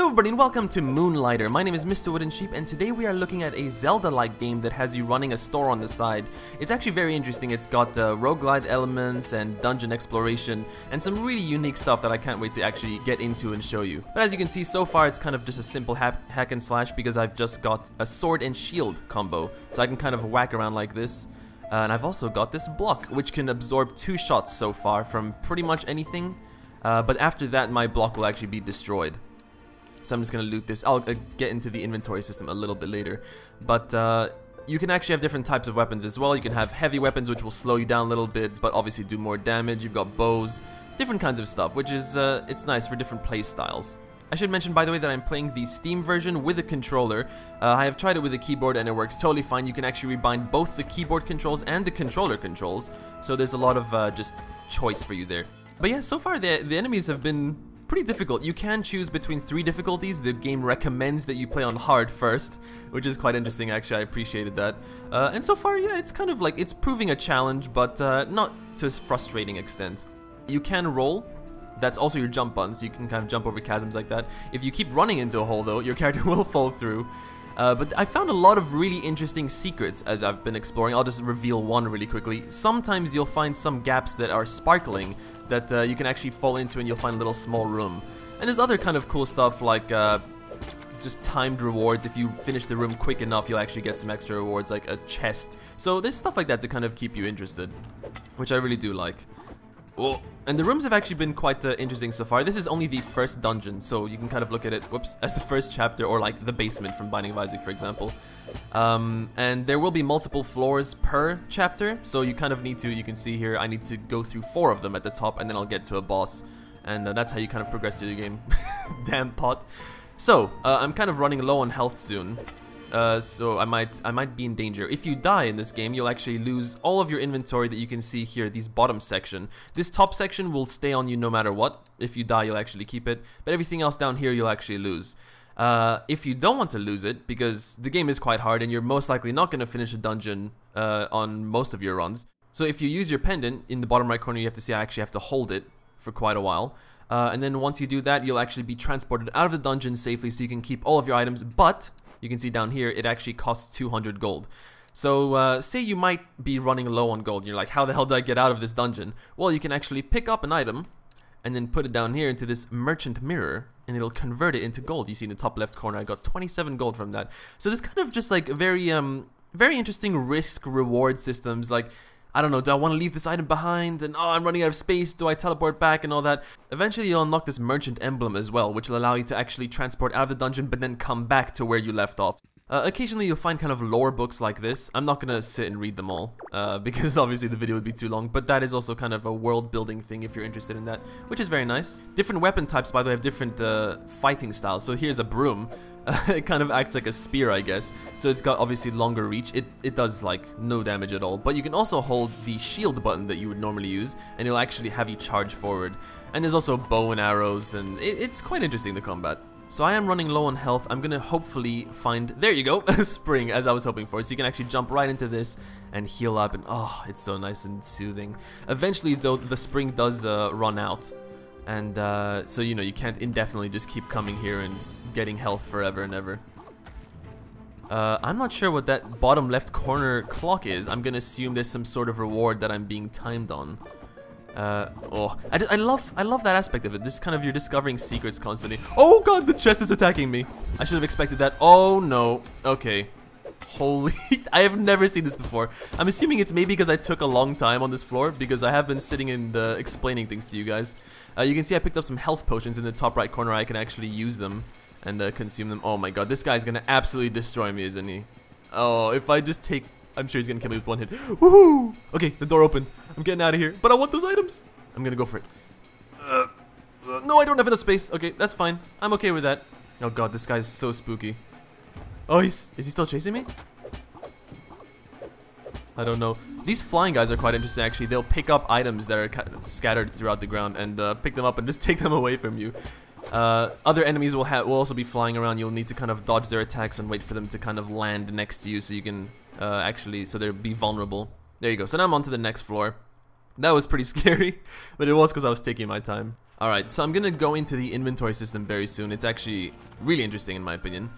Hello everybody and welcome to Moonlighter. My name is MrWoodenSheep and today we are looking at a Zelda-like game that has you running a store on the side. It's actually very interesting. It's got rogue-lite elements and dungeon exploration and some really unique stuff that I can't wait to actually get into and show you. But as you can see, so far it's kind of just a simple hack and slash because I've just got a sword and shield combo. So I can kind of whack around like this. And I've also got this block which can absorb 2 shots so far from pretty much anything. But after that my block will actually be destroyed. So I'm just going to loot this. I'll get into the inventory system a little bit later. But you can actually have different types of weapons as well. You can have heavy weapons which will slow you down a little bit, but obviously do more damage. You've got bows, different kinds of stuff, which is it's nice for different play styles. I should mention, by the way, that I'm playing the Steam version with a controller. I have tried it with a keyboard and it works totally fine. You can actually rebind both the keyboard controls and the controller controls. So there's a lot of just choice for you there. But yeah, so far the enemies have been pretty difficult. You can choose between 3 difficulties. The game recommends that you play on hard first, which is quite interesting actually. I appreciated that. And so far, yeah, it's kind of like, it's proving a challenge, but not to a frustrating extent. You can roll. That's also your jump button, so you can kind of jump over chasms like that. If you keep running into a hole though, your character will fall through. But I found a lot of really interesting secrets as I've been exploring. I'll just reveal one really quickly. Sometimes you'll find some gaps that are sparkling that you can actually fall into and you'll find a little small room. And there's other kind of cool stuff like just timed rewards. If you finish the room quick enough, you'll actually get some extra rewards like a chest. So there's stuff like that to kind of keep you interested, which I really do like. Oh, and the rooms have actually been quite interesting so far. This is only the first dungeon, so you can kind of look at it, whoops, as the first chapter, or like the basement from Binding of Isaac, for example. And there will be multiple floors per chapter, so you kind of need to, you can see here, I need to go through 4 of them at the top, and then I'll get to a boss. And that's how you kind of progress through the game. Damn pot. So, I'm kind of running low on health soon. So I might be in danger. If you die in this game, you'll actually lose all of your inventory that you can see here, this bottom section. This top section will stay on you no matter what. If you die, you'll actually keep it. But everything else down here, you'll actually lose. If you don't want to lose it, because the game is quite hard and you're most likely not going to finish a dungeon on most of your runs. So if you use your pendant, in the bottom right corner, you have to see I actually have to hold it for quite a while. And then once you do that, you'll actually be transported out of the dungeon safely so you can keep all of your items. But you can see down here, it actually costs 200 gold. So say you might be running low on gold and you're like, how the hell do I get out of this dungeon? Well, you can actually pick up an item and then put it down here into this merchant mirror and it'll convert it into gold. You see in the top left corner, I got 27 gold from that. So this kind of just like very interesting risk reward systems. Like, I don't know, do I want to leave this item behind? And oh, I'm running out of space, do I teleport back and all that? Eventually you'll unlock this merchant emblem as well, which will allow you to actually transport out of the dungeon but then come back to where you left off. Occasionally you'll find kind of lore books like this. I'm not gonna sit and read them all, because obviously the video would be too long, but that is also kind of a world building thing if you're interested in that, which is very nice. Different weapon types, by the way, have different fighting styles. So here's a broom. It kind of acts like a spear, I guess. So it's got obviously longer reach. It does like no damage at all. But you can also hold the shield button that you would normally use, and it'll actually have you charge forward. And there's also bow and arrows, and it's quite interesting, the combat. So I am running low on health. I'm gonna hopefully find, there you go, a spring, as I was hoping for. So you can actually jump right into this and heal up, and oh, it's so nice and soothing. Eventually, though, the spring does run out. And so, you know, you can't indefinitely just keep coming here and getting health forever and ever. I'm not sure what that bottom left corner clock is. I'm gonna assume there's some sort of reward that I'm being timed on. Oh, I love that aspect of it. This kind of, you're discovering secrets constantly. Oh god, the chest is attacking me. I should have expected that. Oh no. Okay. Holy, I have never seen this before. I'm assuming it's maybe because I took a long time on this floor, because I have been sitting and explaining things to you guys. You can see I picked up some health potions in the top right corner. I can actually use them and consume them. Oh my god, this guy's gonna absolutely destroy me, isn't he? Oh, if I just take, I'm sure he's gonna kill me with 1 hit. Woohoo! Okay, the door opened. I'm getting out of here, but I want those items. I'm gonna go for it. No, I don't have enough space. Okay, that's fine. I'm okay with that. Oh god, this guy's so spooky. Oh, is he still chasing me? I don't know. These flying guys are quite interesting, actually. They'll pick up items that are scattered throughout the ground and pick them up and just take them away from you. Other enemies will also be flying around. You'll need to kind of dodge their attacks and wait for them to kind of land next to you so you can actually, so they'll be vulnerable. There you go. So now I'm on to the next floor. That was pretty scary, but it was because I was taking my time. Alright, so I'm gonna go into the inventory system very soon. It's actually really interesting in my opinion.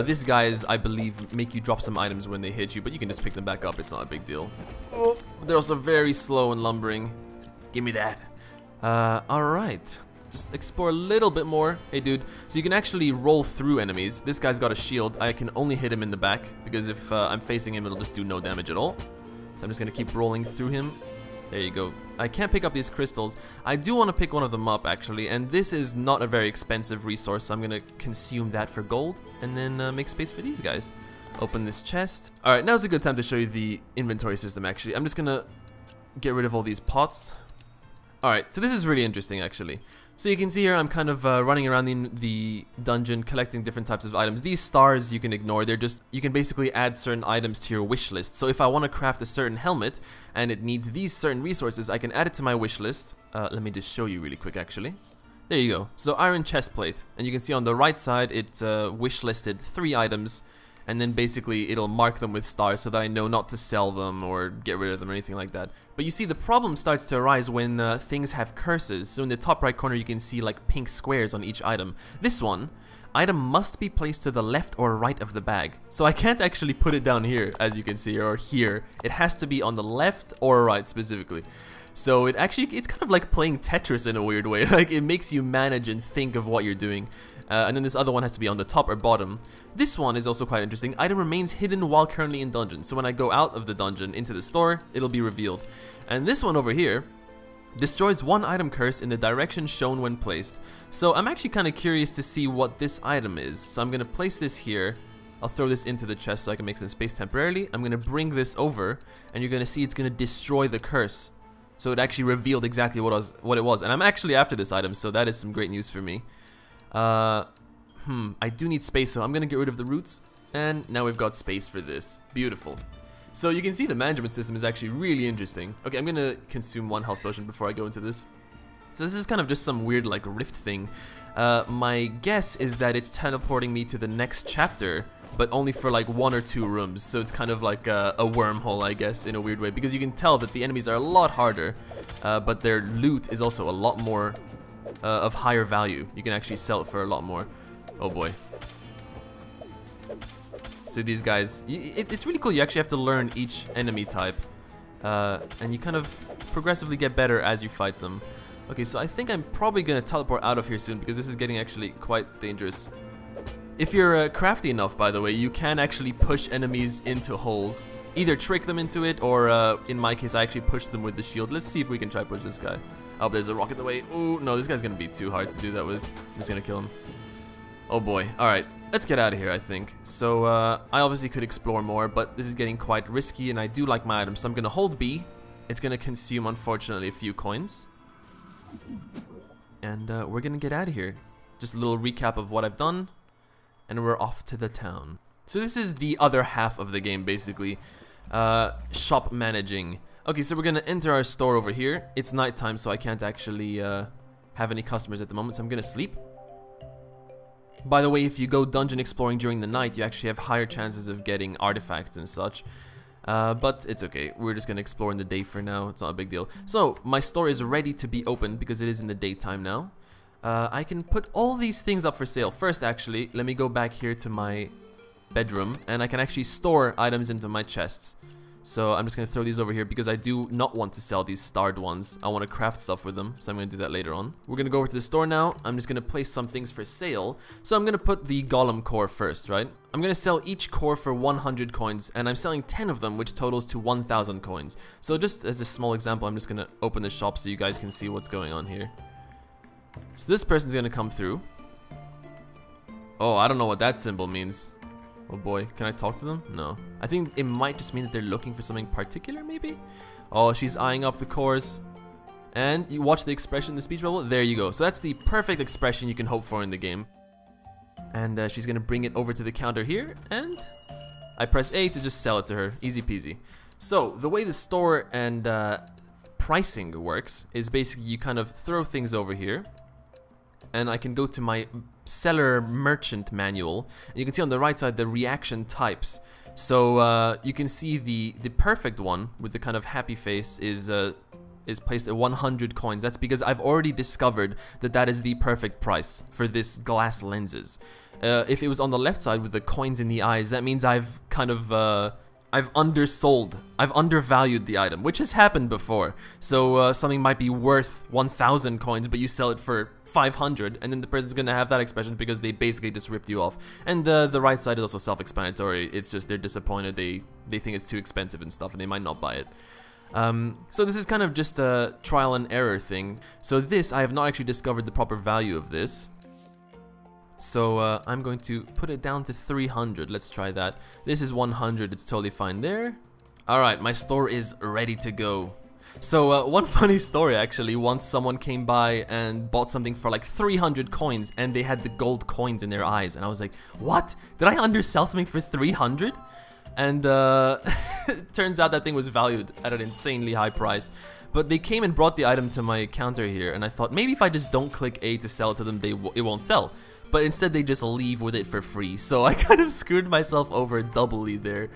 These guys, I believe, make you drop some items when they hit you, but you can just pick them back up. It's not a big deal. Oh, they're also very slow and lumbering. Give me that. Alright. Just explore a little bit more. Hey, dude. So you can actually roll through enemies. This guy's got a shield. I can only hit him in the back, because if I'm facing him, it'll just do no damage at all. So I'm just gonna keep rolling through him. There you go. I can't pick up these crystals. I do want to pick one of them up, actually, and this is not a very expensive resource, so I'm gonna consume that for gold, and then make space for these guys. Open this chest. Alright, now's a good time to show you the inventory system, actually. I'm just gonna get rid of all these pots. Alright, so this is really interesting, actually. So you can see here I'm kind of running around in the dungeon collecting different types of items. These stars you can ignore, they're just, you can basically add certain items to your wish list. So if I want to craft a certain helmet and it needs these certain resources, I can add it to my wish list. Let me just show you really quick actually. There you go. So iron chest plate, and you can see on the right side it wish listed 3 items, and then basically it'll mark them with stars so that I know not to sell them or get rid of them or anything like that. But you see the problem starts to arise when things have curses. So in the top right corner you can see like pink squares on each item. This one, item must be placed to the left or right of the bag. So I can't actually put it down here as you can see, or here. It has to be on the left or right specifically. So it's kind of like playing Tetris in a weird way. Like it makes you manage and think of what you're doing. And then this other one has to be on the top or bottom. This one is also quite interesting. Item remains hidden while currently in dungeon. So when I go out of the dungeon into the store, it'll be revealed. And this one over here destroys 1 item curse in the direction shown when placed. So I'm actually kind of curious to see what this item is. So I'm going to place this here. I'll throw this into the chest so I can make some space temporarily. I'm going to bring this over, and you're going to see it's going to destroy the curse. So it actually revealed exactly what it was. And I'm actually after this item, so that is some great news for me. I do need space, so I'm gonna get rid of the roots, and now we've got space for this. Beautiful. So you can see the management system is actually really interesting. Okay, I'm gonna consume 1 health potion before I go into this. So this is kind of just some weird like rift thing. My guess is that it's teleporting me to the next chapter, but only for like 1 or 2 rooms. So it's kind of like a wormhole, I guess, in a weird way, because you can tell that the enemies are a lot harder, but their loot is also a lot more of higher value. You can actually sell it for a lot more. Oh boy. So these guys, it's really cool. You actually have to learn each enemy type, and you kind of progressively get better as you fight them. Okay, so I think I'm probably gonna teleport out of here soon, because this is getting actually quite dangerous. If you're crafty enough, by the way, you can actually push enemies into holes. Either trick them into it, or in my case, I actually push them with the shield. Let's see if we can try push this guy. Oh, there's a rock in the way. Ooh, no, this guy's gonna be too hard to do that with. I'm just gonna kill him. Oh boy. Alright, let's get out of here, I think. So, I obviously could explore more, but this is getting quite risky, and I do like my items, so I'm gonna hold B. It's gonna consume, unfortunately, a few coins. And we're gonna get out of here. Just a little recap of what I've done, and we're off to the town. So this is the other half of the game, basically. Shop managing. Okay, so we're gonna enter our store over here. It's nighttime, so I can't actually have any customers at the moment, so I'm gonna sleep. By the way, if you go dungeon exploring during the night, you actually have higher chances of getting artifacts and such. But it's okay. We're just gonna explore in the day for now. It's not a big deal. So my store is ready to be opened because it is in the daytime now. I can put all these things up for sale. First, actually, let me go back here to my bedroom, and I can actually store items into my chests. So I'm just going to throw these over here because I do not want to sell these starred ones. I want to craft stuff with them, so I'm going to do that later on. We're going to go over to the store now. I'm just going to place some things for sale. So I'm going to put the golem core first, right? I'm going to sell each core for 100 coins, and I'm selling 10 of them, which totals to 1,000 coins. So just as a small example, I'm just going to open the shop so you guys can see what's going on here. So this person's going to come through. Oh, I don't know what that symbol means. Oh boy, can I talk to them? No. I think it might just mean that they're looking for something particular, maybe? Oh, she's eyeing up the cores. And you watch the expression in the speech bubble? There you go. So that's the perfect expression you can hope for in the game. And she's gonna bring it over to the counter here, and I press A to just sell it to her. Easy peasy. So, the way the store and pricing works is basically you kind of throw things over here, and I can go to my seller merchant manual, and you can see on the right side the reaction types. So you can see the perfect one with the kind of happy face is is placed at 100 coins. That's because I've already discovered that that is the perfect price for this glass lenses. If it was on the left side with the coins in the eyes, that means I've kind of I've undersold, I've undervalued the item, which has happened before. So something might be worth 1,000 coins, but you sell it for 500, and then the person's gonna have that expression because they basically just ripped you off. And the right side is also self-explanatory. It's just they're disappointed, they think it's too expensive and stuff, and they might not buy it. So this is kind of just a trial and error thing. So this, I have not actually discovered the proper value of this. So I'm going to put it down to 300. Let's try that. This is 100. It's totally fine there. Alright, my store is ready to go. So one funny story actually, once someone came by and bought something for like 300 coins and they had the gold coins in their eyes. And I was like, what? Did I undersell something for 300? And it turns out that thing was valued at an insanely high price. But they came and brought the item to my counter here, and I thought maybe if I just don't click A to sell it to them, it won't sell. But instead they just leave with it for free, so I kind of screwed myself over doubly there,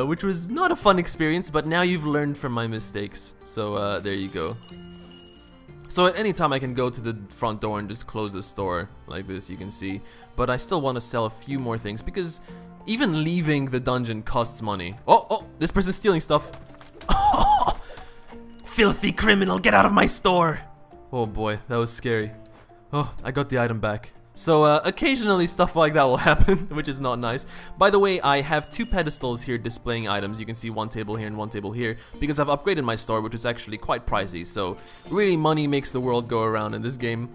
which was not a fun experience, but now you've learned from my mistakes, so there you go. So at any time I can go to the front door and just close the store, like this, you can see, but I still want to sell a few more things, because even leaving the dungeon costs money. Oh, this person's stealing stuff. Filthy criminal, get out of my store! Oh boy, that was scary. Oh, I got the item back. So occasionally stuff like that will happen, which is not nice. By the way, I have two pedestals here displaying items. You can see one table here and one table here, because I've upgraded my store, which is actually quite pricey. So really, money makes the world go around in this game.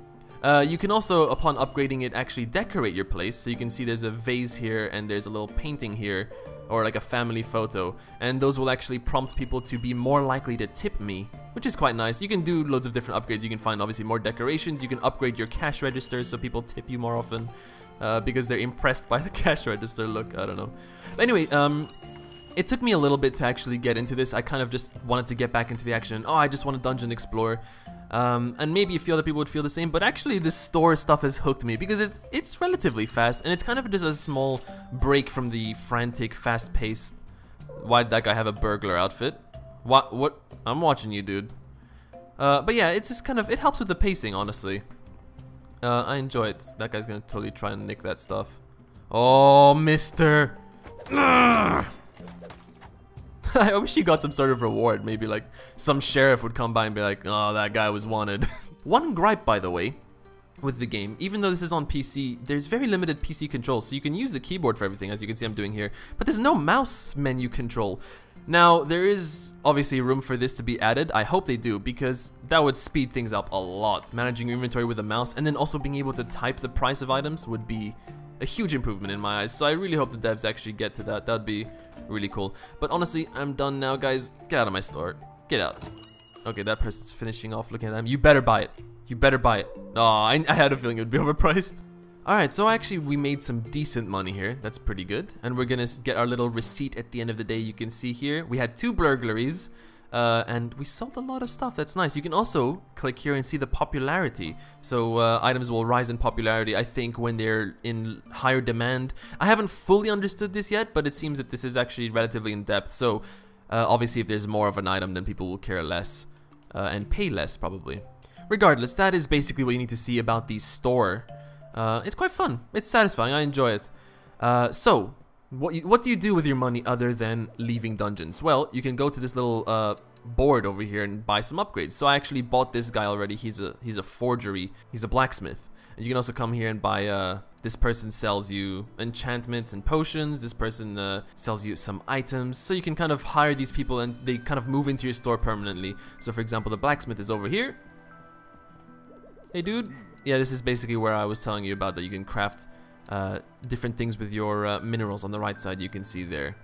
You can also, upon upgrading it, actually decorate your place. So you can see there's a vase here and there's a little painting here, or like a family photo, and those will actually prompt people to be more likely to tip me, which is quite nice. You can do loads of different upgrades. You can find obviously more decorations. You can upgrade your cash registers so people tip you more often because they're impressed by the cash register look. I don't know. But anyway, it took me a little bit to actually get into this. I kind of just wanted to get back into the action. Oh, I just want to dungeon explore. And maybe a few other people would feel the same, but actually this store stuff has hooked me because it's relatively fast, and it's kind of just a small break from the frantic, fast-paced. Why did that guy have a burglar outfit? What? I'm watching you, dude. But yeah, it's just kind of, it helps with the pacing, honestly. I enjoy it. That guy's gonna totally try and nick that stuff. Oh, mister. I wish you got some sort of reward. Maybe like some sheriff would come by and be like, oh, that guy was wanted. One gripe, by the way, with the game, even though this is on PC, there's very limited PC controls. So you can use the keyboard for everything, as you can see I'm doing here, but there's no mouse menu control. Now, there is obviously room for this to be added. I hope they do, because that would speed things up a lot. Managing your inventory with a mouse, and then also being able to type the price of items would be a huge improvement in my eyes. So I really hope the devs actually get to that. That'd be really cool. But honestly, I'm done now, guys. Get out of my store. Get out. Okay, that person's finishing off looking at them. You better buy it. You better buy it. Oh, I had a feeling it would be overpriced. Alright, so actually we made some decent money here. That's pretty good. And we're gonna get our little receipt at the end of the day. You can see here, we had 2 burglaries. And we sold a lot of stuff. That's nice. You can also click here and see the popularity. So items will rise in popularity, I think, when they're in higher demand. I haven't fully understood this yet, but it seems that this is actually relatively in depth. So obviously if there's more of an item, then people will care less and pay less probably. Regardless, that is basically what you need to see about the store. It's quite fun. It's satisfying. I enjoy it. So what do you do with your money other than leaving dungeons? Well, you can go to this little board over here and buy some upgrades. So I actually bought this guy already. He's a forgery. He's a blacksmith. And you can also come here and buy. This person sells you enchantments and potions. This person sells you some items. So you can kind of hire these people and they kind of move into your store permanently. So for example, the blacksmith is over here. Hey, dude. Yeah, this is basically where I was telling you about that you can craft different things with your minerals on the right side. You can see there.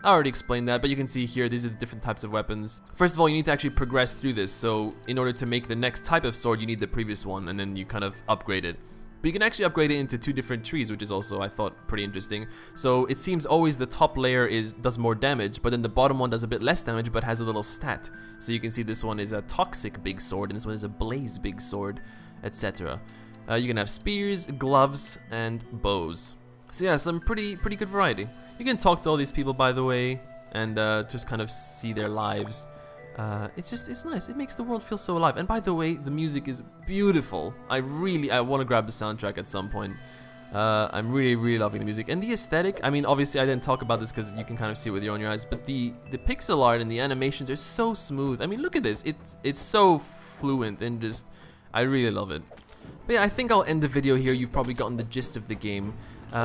I already explained that, but you can see here these are the different types of weapons. First of all, you need to actually progress through this. So in order to make the next type of sword, you need the previous one, and then you kind of upgrade it. But you can actually upgrade it into 2 different trees, which is also, I thought, pretty interesting. So it seems always the top layer does more damage, but then the bottom one does a bit less damage, but has a little stat. So you can see this one is a toxic big sword, and this one is a blaze big sword, etc. You can have spears, gloves, and bows. So yeah, some pretty good variety. You can talk to all these people, by the way, and just kind of see their lives. It's nice. It makes the world feel so alive. And by the way, the music is beautiful. I want to grab the soundtrack at some point. I'm really loving the music and the aesthetic. I mean, obviously I didn't talk about this because you can kind of see it with your own eyes, but the pixel art and the animations are so smooth. I mean, look at this. It's so fluent and just, I really love it. But yeah, I think I'll end the video here. You've probably gotten the gist of the game.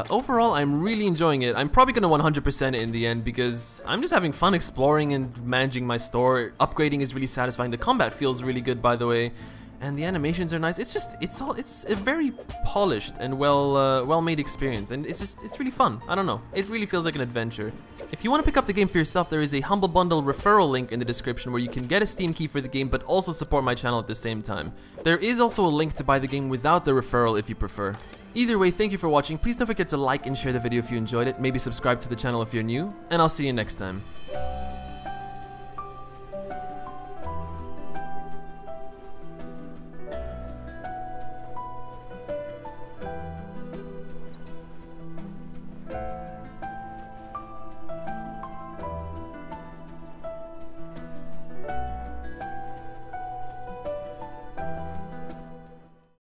Overall, I'm really enjoying it. I'm probably gonna 100% it in the end because I'm just having fun exploring and managing my store. Upgrading is really satisfying. The combat feels really good, by the way. And the animations are nice. It's a very polished and well-made experience, and it's really fun. I don't know. It really feels like an adventure. If you want to pick up the game for yourself, there is a Humble Bundle referral link in the description where you can get a Steam key for the game, but also support my channel at the same time. There is also a link to buy the game without the referral if you prefer. Either way, thank you for watching. Please don't forget to like and share the video if you enjoyed it. Maybe subscribe to the channel if you're new, and I'll see you next time.